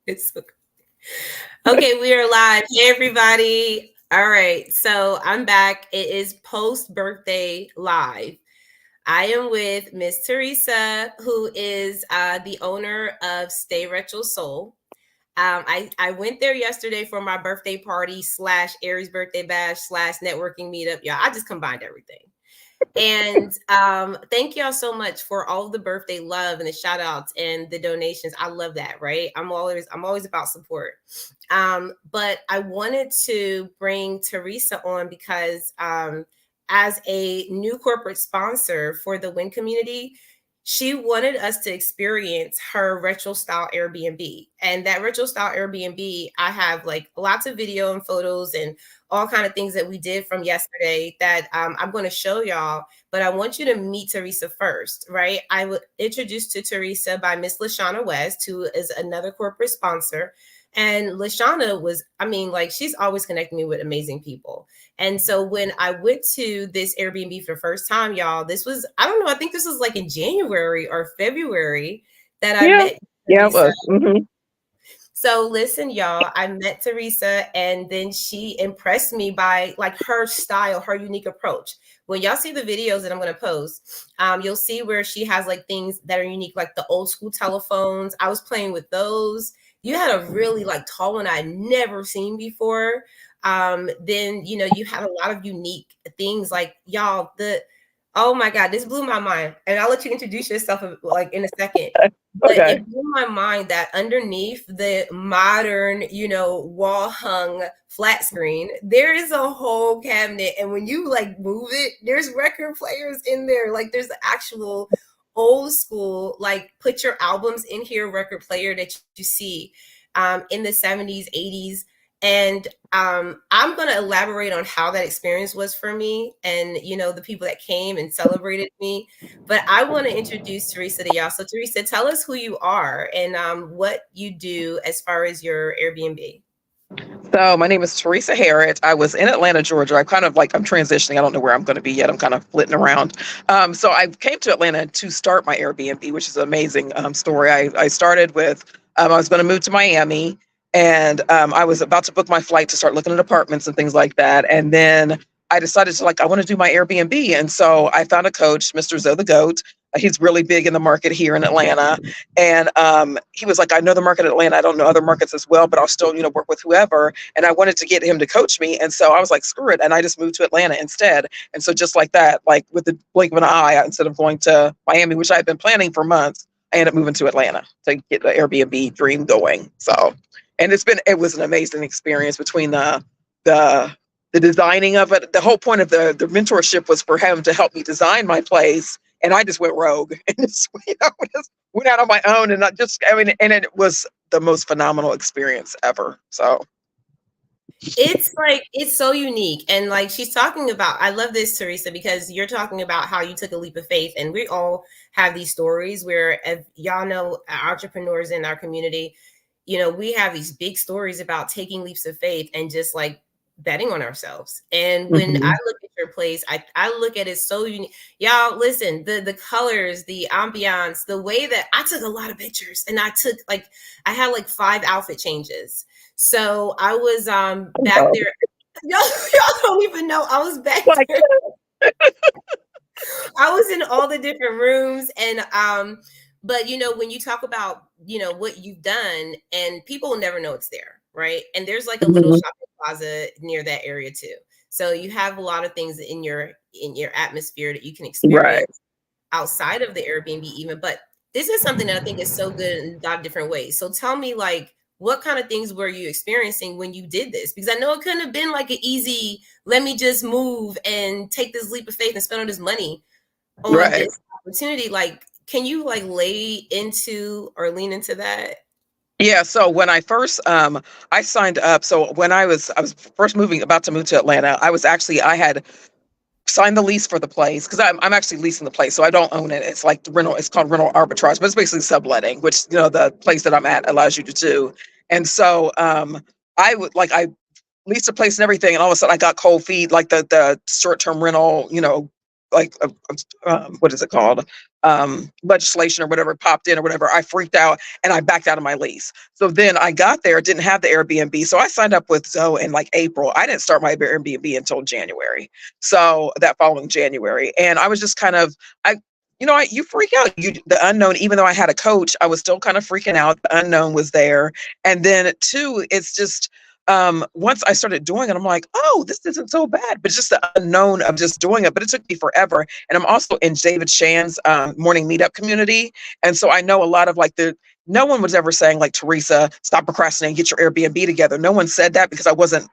It's okay, we are live. Hey, everybody. All right, so I'm back. It is post birthday live. I am with Miss Teresa, who is the owner of Stay Retro Soul. I went there yesterday for my birthday party slash Aries birthday bash slash networking meetup. Yeah, I just combined everything. And thank y'all so much for all of the birthday love and the shout outs and the donations. I love that, right? I'm always about support. But I wanted to bring Teresa on because as a new corporate sponsor for the W.I.N community, she wanted us to experience her retro style Airbnb. And that retro style Airbnb, I have like lots of video and photos and all kind of things that we did from yesterday that I'm going to show y'all. But I want you to meet Teresa first, right? I was introduced to Teresa by Miss Lashana West, who is another corporate sponsor. And Lashana was, I mean, like she's always connecting me with amazing people. And so when I went to this Airbnb for the first time, y'all, this was, I don't know, I think this was like in January or February that I Yeah, met yeah, it Teresa. was. Hmm. So listen, y'all, I met Teresa and then she impressed me by like her style, her unique approach. When y'all see the videos that I'm going to post, you'll see where she has like things that are unique, like the old school telephones. I was playing with those. You had a really like tall one I'd never seen before. Then, you know, you had a lot of unique things like y'all, oh my God, this blew my mind. And I'll let you introduce yourself like in a second. But Okay. it blew my mind that underneath the modern, you know, wall hung flat screen, there is a whole cabinet. And when you like move it, there's record players in there. Like there's the actual old school, like put your albums in here record player that you see in the 70s, 80s. And I'm going to elaborate on how that experience was for me and, you know, the people that came and celebrated me. But I want to introduce Teresa to y'all. So, Teresa, tell us who you are and what you do as far as your Airbnb. So my name is Teresa Harrett. I was in Atlanta, Georgia. I'm transitioning. I don't know where I'm going to be yet. I'm kind of flitting around. So I came to Atlanta to start my Airbnb, which is an amazing story. I started with, I was going to move to Miami, and I was about to book my flight to start looking at apartments and things like that. And then I decided to I want to do my Airbnb. And so I found a coach, Mr. Zoe the Goat. He's really big in the market here in Atlanta. And he was like, I know the market in Atlanta. I don't know other markets as well, but I'll still, work with whoever. And I wanted to get him to coach me. And so I was like, screw it. And I just moved to Atlanta instead. And so just like that, like with the blink of an eye, instead of going to Miami, which I had been planning for months, I ended up moving to Atlanta to get the Airbnb dream going. So, and it was an amazing experience between the designing of it. The whole point of the mentorship was for him to help me design my place. And I just went rogue and just, just went out on my own and and it was the most phenomenal experience ever. So It's like it's so unique. And like she's talking about, I love this, Teresa, because you're talking about how you took a leap of faith. And we all have these stories where, if y'all know, entrepreneurs in our community, you know, we have these big stories about taking leaps of faith and just like betting on ourselves. And when I mhm. look at your place, I look at it so unique. Y'all listen, the colors, the ambiance, the way that I took a lot of pictures and I had like 5 outfit changes. So I was back Oh, there. Y'all don't even know I was back like, there. I was in all the different rooms and but you know when you talk about what you've done and people will never know it's there, right? And there's like a little mhm. shopping plaza near that area too. So you have a lot of things in your atmosphere that you can Right. experience outside of the Airbnb even. But this is something that I think is so good in a lot of different ways. So tell me, like, what kind of things were you experiencing when you did this? Because I know it couldn't have been like an easy, let me just move and take this leap of faith and spend all this money on Right. this opportunity. Like, can you like lay into or lean into that? Yeah. So when I signed up. So when I was first about to move to Atlanta, I had signed the lease for the place because I'm actually leasing the place, so I don't own it. It's like the rental. It's called rental arbitrage, but it's basically subletting, which the place that I'm at allows you to do. And so I leased a place and everything, and all of a sudden I got cold feet, like the short term rental, like what is it called? legislation or whatever popped in or whatever, I freaked out and I backed out of my lease. So then I got there, didn't have the Airbnb. So I signed up with Zoe in like April. I didn't start my Airbnb until January. So that following January. And I was just kind of, you freak out. The unknown, even though I had a coach, I was still kind of freaking out. The unknown was there. And then two, it's just, once I started doing it, I'm like, oh, this isn't so bad. But just the unknown of just doing it. But it took me forever. And I'm also in David Shan's morning meetup community. And so I know a lot of like no one was ever saying like, Teresa, stop procrastinating, get your Airbnb together. No one said that because I wasn't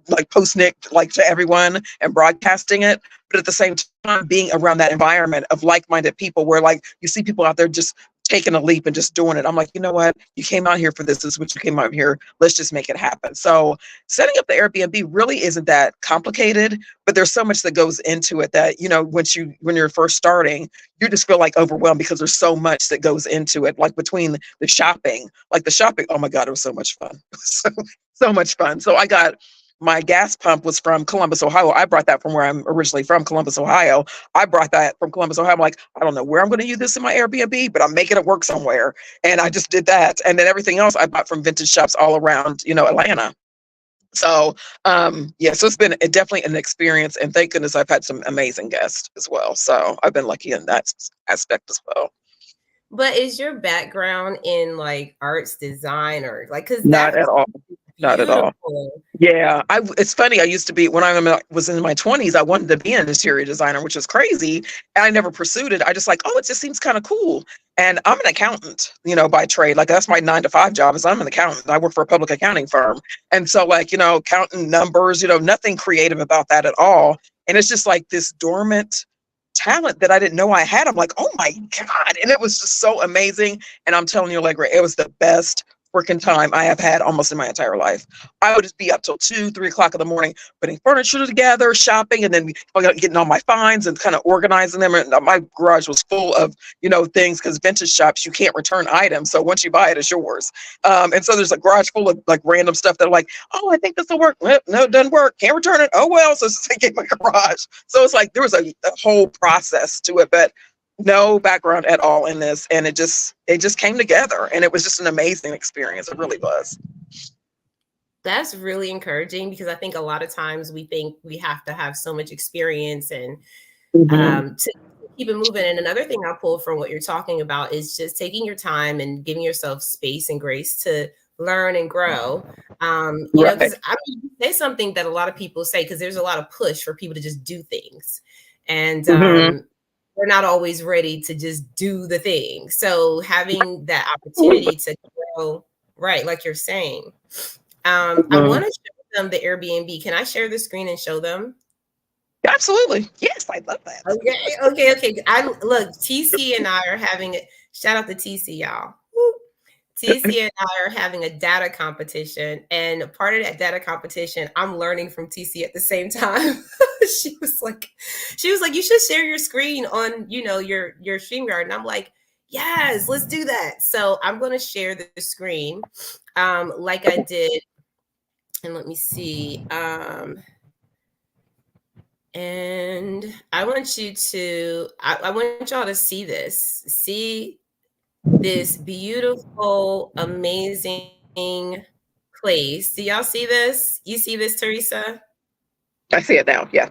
like posting it like to everyone and broadcasting it. But at the same time, being around that environment of like-minded people where like you see people out there just taking a leap and just doing it. I'm like, you know what? You came out here for this. This is what you came out here. Let's just make it happen. So setting up the Airbnb really isn't that complicated, but there's so much that goes into it that, when you're first starting, you just feel like overwhelmed because there's so much that goes into it. Like between the shopping, oh my God, it was so much fun. So much fun. So my gas pump was from Columbus, Ohio. I brought that from where I'm originally from, Columbus, Ohio. I brought that from Columbus, Ohio. I'm like, I don't know where I'm going to use this in my Airbnb, but I'm making it work somewhere. And I just did that. And then everything else I bought from vintage shops all around, Atlanta. So, so it's been definitely an experience. And thank goodness I've had some amazing guests as well. So I've been lucky in that aspect as well. But is your background in like arts design or like, because Not that at all. Not at all. beautiful. Yeah, it's funny. I used to be when I was in my 20s. I wanted to be an interior designer, which is crazy, and I never pursued it. I just like, oh, it just seems kind of cool. And I'm an accountant, by trade. Like that's my 9 to 5 job. Is I'm an accountant. I work for a public accounting firm, and so like counting numbers. Nothing creative about that at all. And it's just like this dormant talent that I didn't know I had. I'm like, oh my God, and it was just so amazing. And I'm telling you, Allegra, it was the best freaking time I have had almost in my entire life. I would just be up till 2, 3 o'clock in the morning, putting furniture together, shopping, and then getting all my finds and kind of organizing them. And my garage was full of, things, because vintage shops, you can't return items. So once you buy it, it's yours. And so there's a garage full of like random stuff that are like, oh, I think this will work. No, it doesn't work. Can't return it. Oh, well. So it's like in my garage. So it's like there was a whole process to it, but no background at all in this, and it just came together, and it was just an amazing experience. It really was. That's really encouraging, because I think a lot of times we think we have to have so much experience and to keep it moving. And another thing I pulled from what you're talking about is just taking your time and giving yourself space and grace to learn and grow. Because you say something that a lot of people say, because there's a lot of push for people to just do things, and we're not always ready to just do the thing. So having that opportunity to grow, right, like you're saying. I want to show them the Airbnb. Can I share the screen and show them? Absolutely. Yes, I love that. Okay. Look, TC and I are having it. Shout out to TC, y'all. Woo. TC and I are having a data competition, and part of that data competition, I'm learning from TC at the same time. She was like, you should share your screen on, your StreamYard. And I'm like, yes, let's do that. So I'm going to share the screen like I did. And let me see. And I want you to, I want y'all to see this. See this beautiful, amazing place. Do y'all see this? You see this, Teresa? I see it now. Yeah.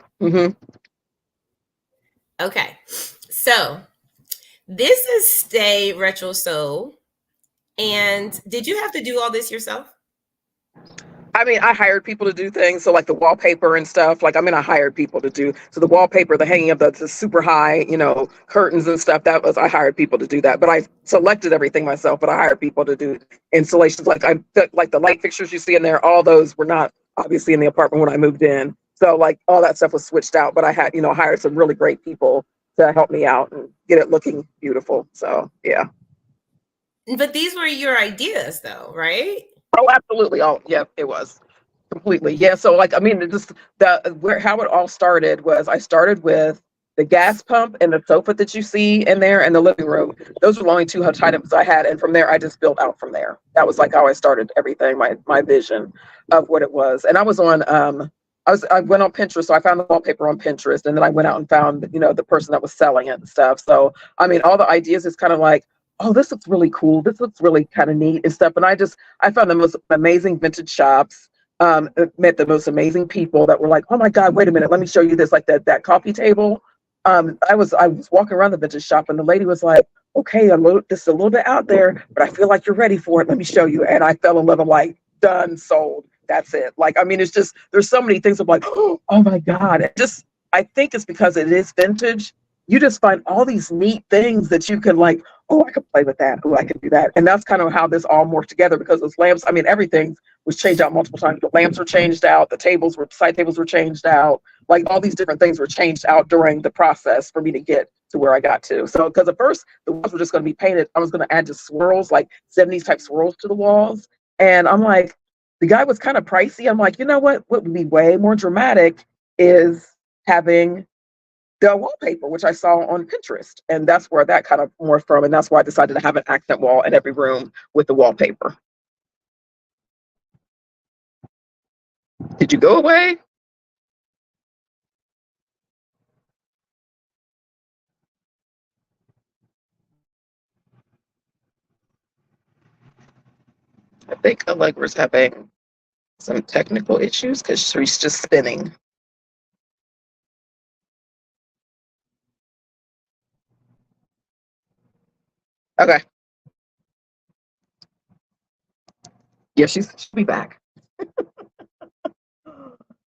Okay. So this is Stay Retro Soul. And did you have to do all this yourself? I mean, I hired people to do things. So like the wallpaper and stuff, I hired people to do. So the wallpaper, the hanging of the super high, curtains and stuff, I hired people to do that. But I selected everything myself, but I hired people to do installations. Like the light fixtures you see in there, all those were not obviously in the apartment when I moved in. So like all that stuff was switched out, but I had, hired some really great people to help me out and get it looking beautiful. So yeah. But these were your ideas though, right? Oh, absolutely. Oh, yeah, it was completely. Yeah. So how it all started was I started with the gas pump and the sofa that you see in there and the living room. Those were the only 2 items I had. And from there, I just built out from there. That was like how I started everything, my vision of what it was. And I was on I went on Pinterest, so I found the wallpaper on Pinterest, and then I went out and found, the person that was selling it and stuff. So I mean, all the ideas is kind of like, oh, this looks really cool. This looks really kind of neat and stuff. And I found the most amazing vintage shops. Met the most amazing people that were like, oh my God, wait a minute, let me show you this, like that coffee table. I was walking around the vintage shop, and the lady was like, okay, this is a little bit out there, but I feel like you're ready for it. Let me show you. And I fell in love. I'm like, done, sold. That's it. Like, I mean, it's just, there's so many things. I'm like, oh my God. I think it's because it is vintage. You just find all these neat things that you can like, oh, I could play with that. Oh, I could do that. And that's kind of how this all morphed together, because those lamps, I mean, everything was changed out multiple times. The lamps were changed out. Side tables were changed out. Like all these different things were changed out during the process for me to get to where I got to. So, because at first the walls were just going to be painted, I was going to add just swirls, like 70s type swirls to the walls. And I'm like, the guy was kind of pricey. I'm like, you know what would be way more dramatic is having the wallpaper, which I saw on Pinterest. And that's where that kind of morphed from. And that's why I decided to have an accent wall in every room with the wallpaper. Did you go away? I think Allegra's having some technical issues because she's just spinning. Okay. Yeah, she'll be back.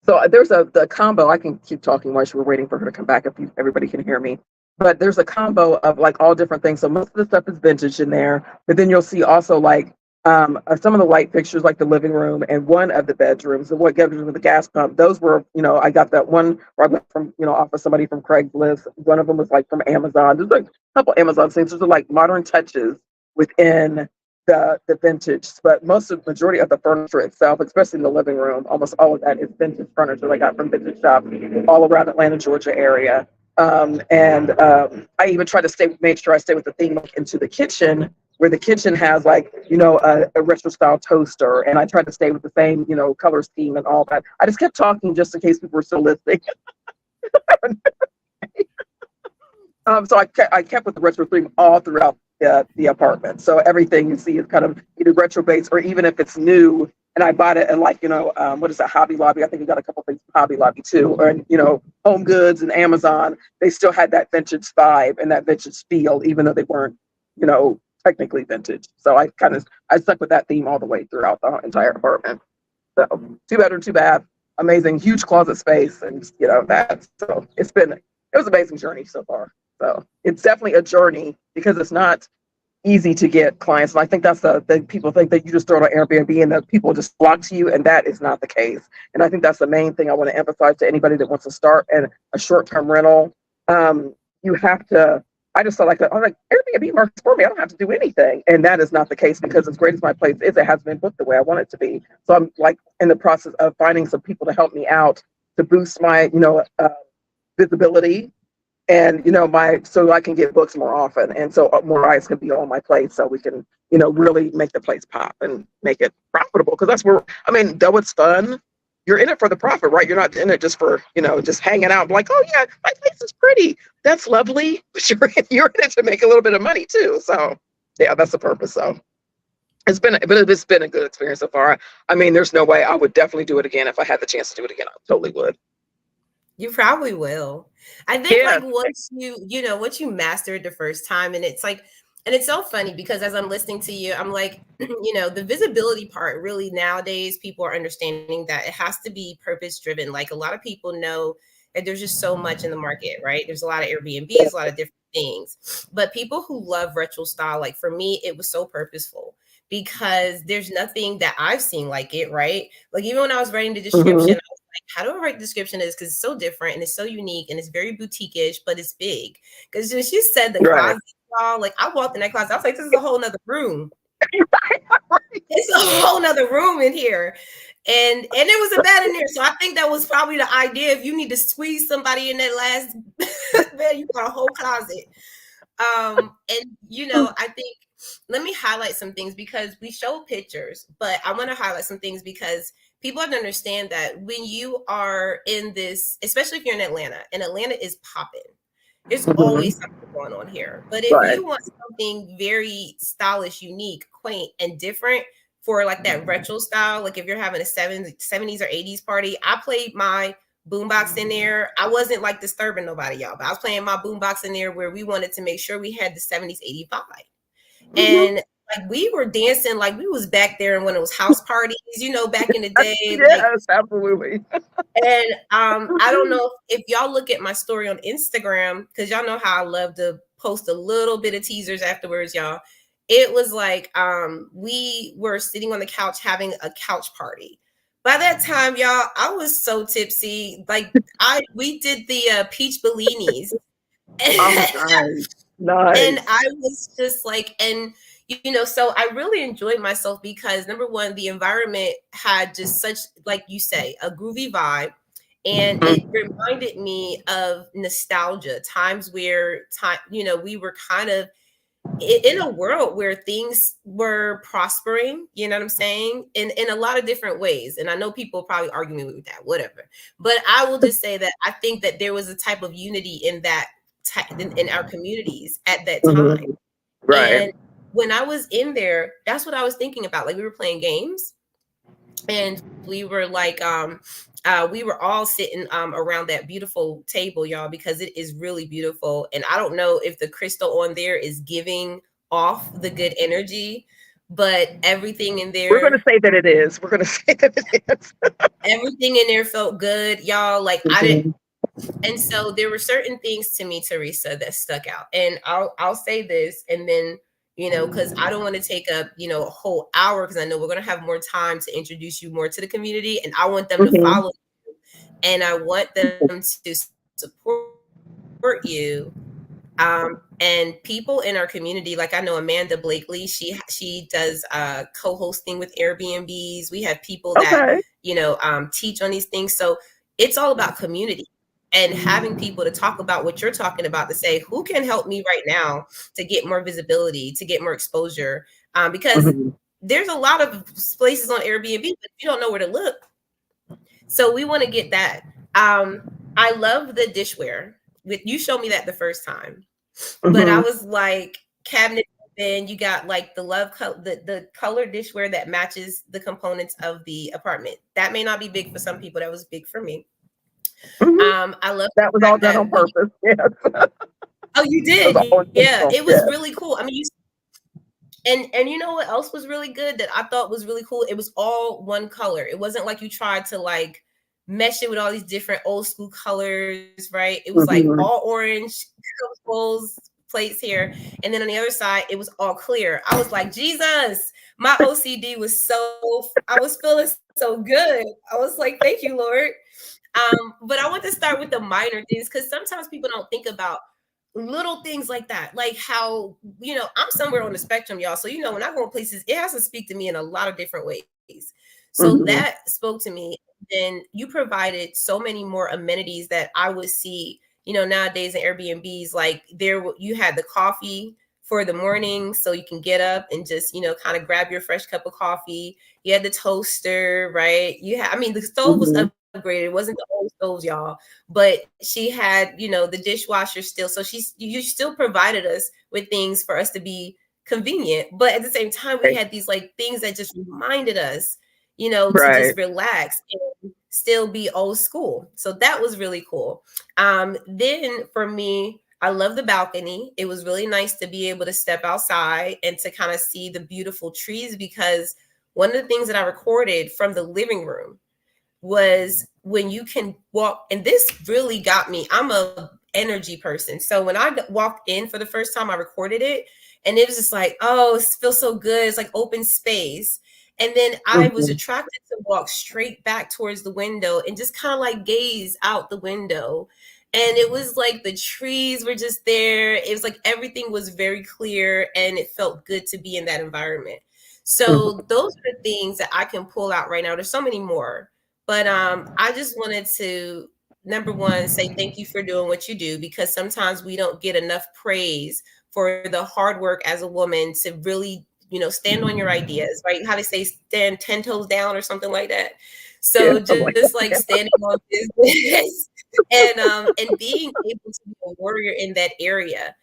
So there's the combo. I can keep talking while we're waiting for her to come back if everybody can hear me. But there's a combo of like all different things. So most of the stuff is vintage in there, but then you'll see also like some of the light fixtures, like the living room and one of the bedrooms, the what bedroom with the gas pump. Those were, I got that one where I got from, off of somebody from Craigslist. One of them was like from Amazon. There's like a couple Amazon things. Those are like modern touches within the vintage, but majority of the furniture itself, especially in the living room, almost all of that is vintage furniture I got from vintage shops all around Atlanta, Georgia area. And I even tried to made sure I stay with the theme like into the kitchen, where the kitchen has like, a retro style toaster. And I tried to stay with the same, color scheme and all that. I just kept talking just in case people were still listening. So I kept with the retro theme all throughout the apartment. So everything you see is kind of either retro based, or even if it's new and I bought it at like, what is that, Hobby Lobby? I think we got a couple things from Hobby Lobby too, or, Home Goods and Amazon. They still had that vintage vibe and that vintage feel, even though they weren't, technically vintage. So I stuck with that theme all the way throughout the entire apartment. So 2 bedroom, 2 bath, amazing, huge closet space. And, that, so it was an amazing journey so far. So it's definitely a journey because it's not easy to get clients. And I think that's the people think that you just throw it on Airbnb and that people just flock to you. And that is not the case. And I think that's the main thing I want to emphasize to anybody that wants to start a short-term rental. You have to, I just felt like, I'm like, Airbnb works for me. I don't have to do anything. And that is not the case, because as great as my place is, it hasn't been booked the way I want it to be. So I'm like in the process of finding some people to help me out to boost my, visibility, and so I can get books more often, and so more eyes can be on my place, so we can really make the place pop and make it profitable, because that's where, I mean, though it's fun, you're in it for the profit, right? You're not in it just for just hanging out like, oh yeah, my place is pretty, that's lovely, but you're in it to make a little bit of money too. So yeah, that's the purpose. So it's been a good experience so far. I mean, there's no way, I would definitely do it again if I had the chance to do it again. I totally would. You probably will. I think Yeah. like once once you master it the first time, and it's like, and it's so funny because as I'm listening to you, I'm like, the visibility part really nowadays people are understanding that it has to be purpose driven. Like a lot of people know that there's just so much in the market, right? There's a lot of Airbnbs, a lot of different things. But people who love retro style, like for me, it was so purposeful because there's nothing that I've seen like it, right? Like even when I was writing the description, Mm-hmm. how do I write the description is because it's so different and it's so unique and it's very boutique-ish, but it's big. Because when she said the Right. closet, y'all, like I walked in that closet, I was like, this is a whole nother room. It's a whole nother room in here. And there was a bed in there. So I think that was probably the idea. If you need to squeeze somebody in that last bed, you got a whole closet. And I think let me highlight some things because we show pictures, but I want to highlight some things because people have to understand that when you are in this, especially if you're in Atlanta, and Atlanta is popping, there's Hmm. always something going on here. But if Right. you want something very stylish, unique, quaint, and different for like that retro style, like if you're having a 70s or 80s party, I played my boombox in there. I wasn't like disturbing nobody, y'all, but I was playing my boombox in there where we wanted to make sure we had the 70s, 80s vibe. Hmm. And like we were dancing like we was back there when it was house parties, back in the day. Like, Yes, absolutely. and I don't know if y'all look at my story on Instagram, because y'all know how I love to post a little bit of teasers afterwards, y'all. It was like we were sitting on the couch having a couch party. By that time, y'all, I was so tipsy. Like we did the peach bellinis. Oh, nice. Nice. And I was just like, and so I really enjoyed myself because number one, the environment had just such, like you say, a groovy vibe. And it Mhm. reminded me of nostalgia, times where we were kind of in a world where things were prospering, you know what I'm saying? In a lot of different ways. And I know people probably argue me with that, whatever. But I will just say that I think that there was a type of unity in that in our communities at that time. Mhm. Right. And when I was in there, that's what I was thinking about. Like we were playing games and we were all sitting around that beautiful table, y'all, because it is really beautiful. And I don't know if the crystal on there is giving off the good energy, but We're going to say that it is. We're going to say that it is. everything in there felt good, y'all. Like I didn't. Mhm. And so there were certain things to me, Teresa, that stuck out. And I'll say this, and then because I don't want to take up a whole hour, because I know we're gonna have more time to introduce you more to the community, and I want them to Mhm. follow you, and I want them to support you. And people in our community, like I know Amanda Blakely, she does co-hosting with Airbnbs. We have people that Okay. teach on these things. So it's all about community and having people to talk about what you're talking about, to say who can help me right now to get more visibility, to get more exposure, because Mhm. there's a lot of places on Airbnb, but you don't know where to look. So we want to get that. I love the dishware. With you showed me that the first time, but I Mhm. was like, cabinet open, you got like the color dishware that matches the components of the apartment. That may not be big for some people. That was big for me. Mhm. I love That was the all fact done on that we purpose. Yes. oh, you That was did. all Yeah. intentional. It was Yes. really cool. I mean, you and you know what else was really good that I thought was really cool? It was all one color. It wasn't like you tried to like mesh it with all these different old school colors, right? It was like Mhm. all orange, bowls, plates here. And then on the other side, it was all clear. I was like, Jesus, my OCD was I was feeling so good. I was like, thank you, Lord. But I want to start with the minor things because sometimes people don't think about little things like that, like how I'm somewhere on the spectrum, y'all. So when I go in places, it has to speak to me in a lot of different ways. So that Mhm. spoke to me. Then you provided so many more amenities that I would see nowadays in Airbnbs. Like you had the coffee for the morning, so you can get up and just kind of grab your fresh cup of coffee. You had the toaster, right? I mean, the stove was Mhm. upgraded. It wasn't the old stoves, y'all, but she had the dishwasher still. So you still provided us with things for us to be convenient, but at the same time we Right. had these like things that just reminded us to just Right. relax and still be old school. So that was really cool. Then for me, I love the balcony. It was really nice to be able to step outside and to kind of see the beautiful trees, because one of the things that I recorded from the living room was when you can walk, and this really got me. I'm a energy person. So when I walked in for the first time, I recorded it, and it was just like, oh, it feels so good. It's like open space. And then I was Mhm. attracted to walk straight back towards the window and just kind of like gaze out the window. And it was like the trees were just there. It was like everything was very clear and it felt good to be in that environment. So Mhm. those are the things that I can pull out right now. There's so many more, but I just wanted to, number one, say thank you for doing what you do, because sometimes we don't get enough praise for the hard work as a woman to really, stand on your ideas, right? How they say stand 10 toes down or something like that. Yeah, So something like just like that. standing on business and being able to be a warrior in that area,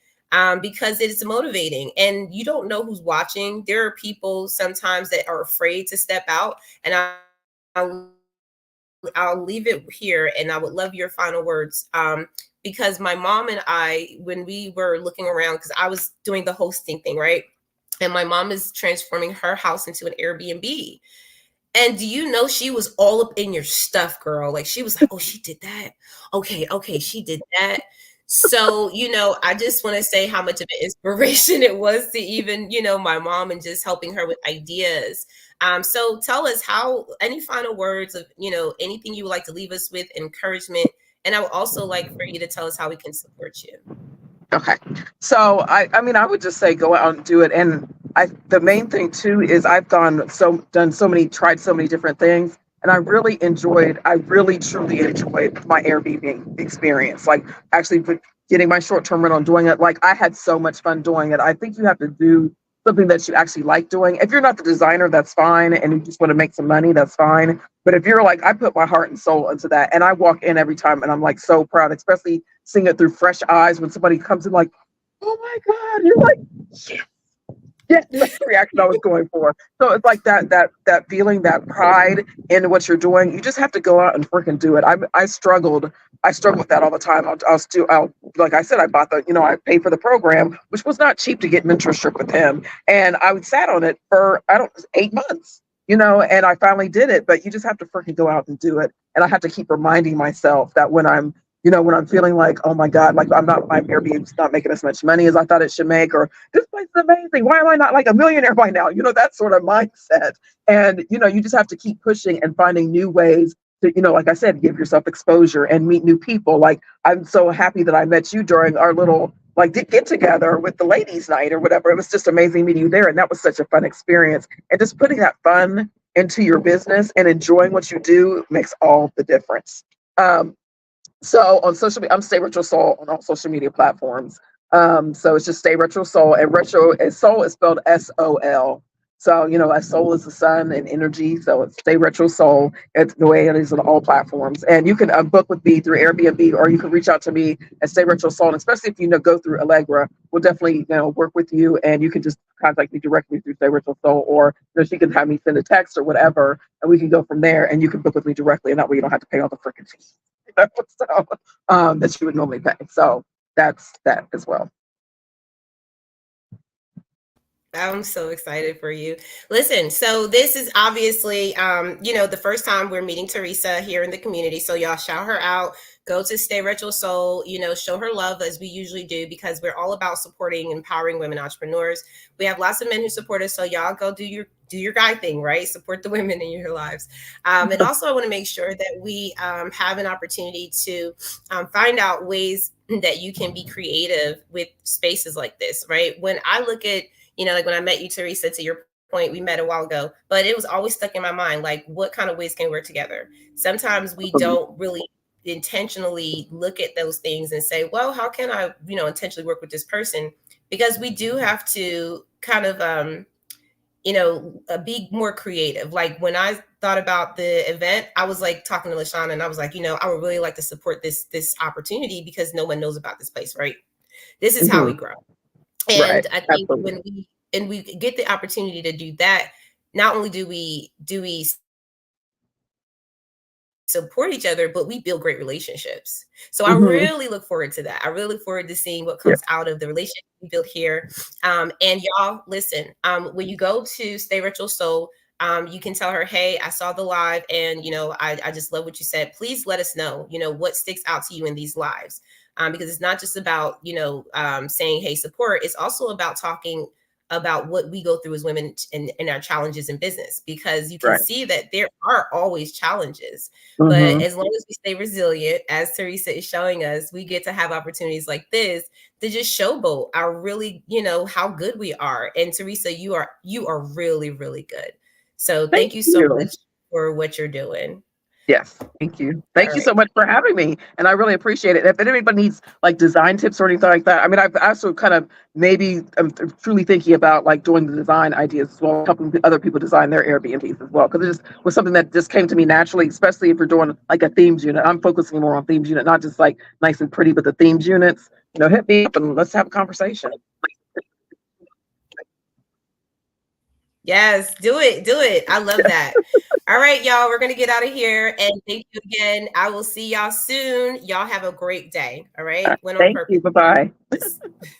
because it's motivating and you don't know who's watching. There are people sometimes that are afraid to step out, and I'll leave it here, and I would love your final words. Because my mom and I, when we were looking around, because I was doing the hosting thing, right? And my mom is transforming her house into an Airbnb. And do you know she was all up in your stuff, girl? Like she was like, "Oh, she did that. Okay, she did that." So, I just want to say how much of an inspiration it was to even, my mom and just helping her with ideas. So tell us how, any final words of, anything you would like to leave us with, encouragement. And I would also like for you to tell us how we can support you. Okay. So I mean, I would just say go out and do it. And the main thing too is I've done so many, tried so many different things, and I really truly enjoyed my Airbnb experience. Like actually getting my short-term rental and doing it. Like I had so much fun doing it. I think you have to do something that you actually like doing. If you're not the designer, that's fine. And you just want to make some money, that's fine. But if you're like, I put my heart and soul into that, and I walk in every time and I'm like so proud, especially seeing it through fresh eyes when somebody comes in like, oh my God, you're like, yes, yes, that's the reaction I was going for. So it's like that feeling, that pride in what you're doing. You just have to go out and freaking do it. I struggle with that all the time. I'll like I said, I bought I paid for the program, which was not cheap to get mentorship with him, and I would sat on it for 8 months. And I finally did it. But you just have to freaking go out and do it. And I have to keep reminding myself that when I'm feeling like, oh my God, like my Airbnb's not making as much money as I thought it should make, or this place is amazing. Why am I not like a millionaire by now? That sort of mindset. And, you just have to keep pushing and finding new ways to, like I said, give yourself exposure and meet new people. Like I'm so happy that I met you during our little like get together with the ladies night or whatever. It was just amazing meeting you there. And that was such a fun experience. And just putting that fun into your business and enjoying what you do makes all the difference. So on social media, I'm Stay Retro Soul on all social media platforms. So it's just Stay Retro Soul, and retro and soul is spelled SOL. So as soul is the sun and energy, so it's Stay Retro Soul. It's the way it is on all platforms, and you can book with me through Airbnb, or you can reach out to me at Stay Retro Soul. And especially if go through Allegra, we'll definitely work with you, and you can just contact me directly through Stay Retro Soul, or she can have me send a text or whatever, and we can go from there. And you can book with me directly, and that way you don't have to pay all the freaking fees. So that you would normally pay. So that's that as well. I'm so excited for you. Listen, so this is obviously, the first time we're meeting Teresa here in the community. So y'all shout her out. Go to Stay Retro Soul, show her love as we usually do, because we're all about supporting, empowering women entrepreneurs. We have lots of men who support us. So y'all go do your guy thing, right? Support the women in your lives. And also I want to make sure that we have an opportunity to find out ways that you can be creative with spaces like this, right? When I look at, like when I met you, Teresa, to your point, we met a while ago, but it was always stuck in my mind, like what kind of ways can we work together? Sometimes we don't really intentionally look at those things and say, well, how can I, intentionally work with this person? Because we do have to kind of, be more creative. Like when I thought about the event, I was like talking to LaShawn, and I was like, I would really like to support this opportunity because no one knows about this place, right? This is how we grow. Right. And I think Absolutely. when we get the opportunity to do that, not only do we support each other, but we build great relationships. So I Mm-hmm. really look forward to that. I really look forward to seeing what Yeah. comes out of the relationship we build here. And y'all, listen, when you go to Stay Retro Soul, you can tell her, hey, I saw the live, and I just love what you said. Please let us know, what sticks out to you in these lives. Because it's not just about, saying, hey, support. It's also about talking about what we go through as women and our challenges in business, because you can Right. see that there are always challenges. But Mm-hmm. as long as we stay resilient, as Teresa is showing us, we get to have opportunities like this to just showboat our really, how good we are. And Teresa, you are really, really good. So Thank thank you so you. much for what you're doing. Yes, thank you. All Thank you right. so much for having me, and I really appreciate it. If anybody needs like design tips or anything like that, I mean, I've also kind of maybe I'm truly thinking about like doing the design ideas as well, helping other people design their Airbnbs as well, because it just was something that just came to me naturally. Especially if you're doing like a themes unit, I'm focusing more on themes unit, not just like nice and pretty, but the themes units. Hit me up and let's have a conversation. Yes, do it. Do it. I love that. All right, y'all, we're going to get out of here. And thank you again. I will see y'all soon. Y'all have a great day. All right. Went on Thank you. purpose. Bye bye.